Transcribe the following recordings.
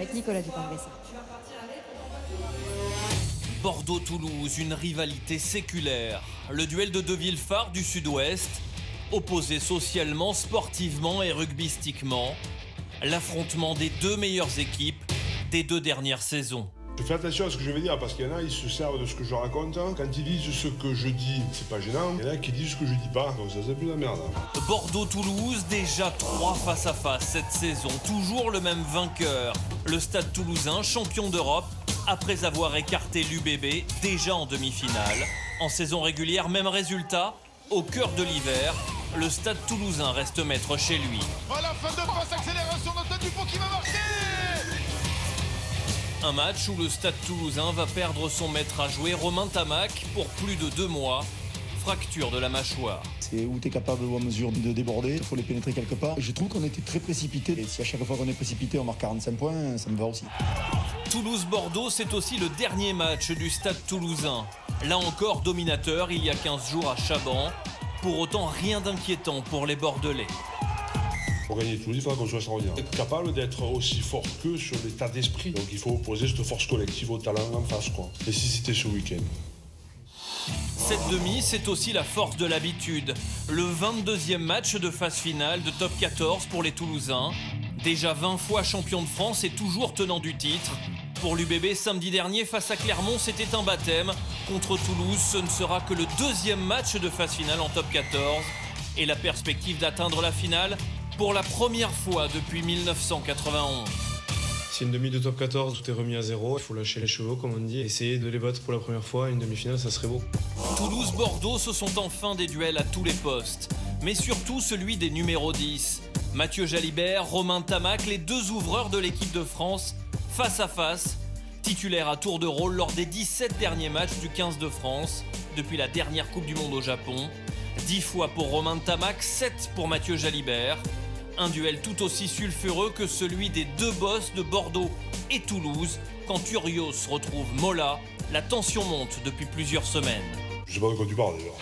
avec Nicolas Dupont-Bessin. Bordeaux-Toulouse, une rivalité séculaire. Le duel de deux villes phares du sud-ouest, opposés socialement, sportivement et rugbystiquement. L'affrontement des deux meilleures équipes des deux dernières saisons. Je fais attention à ce que je vais dire parce qu'il y en a, ils se servent de ce que je raconte. Quand ils disent ce que je dis, c'est pas gênant. Il y en a qui disent ce que je dis pas, donc ça c'est plus la merde. Bordeaux-Toulouse, déjà 3 face-à-face cette saison. Toujours le même vainqueur. Le Stade Toulousain, champion d'Europe, après avoir écarté l'UBB, déjà en demi-finale. En saison régulière, même résultat. Au cœur de l'hiver, le Stade Toulousain reste maître chez lui. Voilà, fin de passe, accélération d'Antoine Dupont qui va marquer. Un match où le Stade Toulousain va perdre son maître à jouer, Romain Tamac, pour plus de 2 mois. Fracture de la mâchoire. C'est où tu es capable ou à mesure de déborder, il faut les pénétrer quelque part. Je trouve qu'on était très précipité. Et si à chaque fois qu'on est précipité, on marque 45 points, ça me va aussi. Toulouse-Bordeaux, c'est aussi le dernier match du Stade Toulousain. Là encore dominateur, il y a 15 jours à Chaban. Pour autant, rien d'inquiétant pour les Bordelais. Pour gagner Toulouse, il faudra qu'on soit extraordinaire. Être capable d'être aussi fort qu'eux sur l'état d'esprit. Donc il faut opposer cette force collective au talent en face, quoi. Et si c'était ce week-end. Cette demi, c'est aussi la force de l'habitude. Le 22e match de phase finale de top 14 pour les Toulousains. Déjà 20 fois champion de France et toujours tenant du titre. Pour l'UBB, samedi dernier, face à Clermont, c'était un baptême. Contre Toulouse, ce ne sera que le 2e match de phase finale en top 14. Et la perspective d'atteindre la finale pour la première fois depuis 1991. C'est une demi de top 14, tout est remis à zéro. Il faut lâcher les chevaux, comme on dit. Essayer de les battre pour la première fois. Une demi-finale, ça serait beau. Toulouse-Bordeaux, ce sont enfin des duels à tous les postes. Mais surtout celui des numéros 10. Mathieu Jalibert, Romain Tamac, les deux ouvreurs de l'équipe de France, face à face. Titulaires à tour de rôle lors des 17 derniers matchs du 15 de France, depuis la dernière Coupe du Monde au Japon. 10 fois pour Romain Tamac, 7 pour Mathieu Jalibert. Un duel tout aussi sulfureux que celui des deux boss de Bordeaux et Toulouse. Quand Urios retrouve Mola, la tension monte depuis plusieurs semaines. Je sais pas de quoi tu parles d'ailleurs.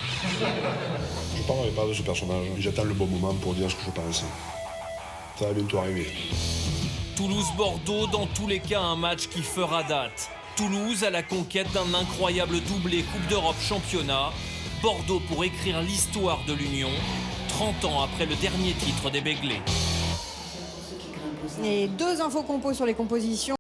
Je parlerai pas de ce personnage. J'attends le bon moment pour dire ce que je pense. Ça va bientôt arriver. Toulouse-Bordeaux, dans tous les cas, un match qui fera date. Toulouse à la conquête d'un incroyable doublé Coupe d'Europe championnat. Bordeaux pour écrire l'histoire de l'Union, 30 ans après le dernier titre des Béglés. Et 2 infos compos sur les compositions.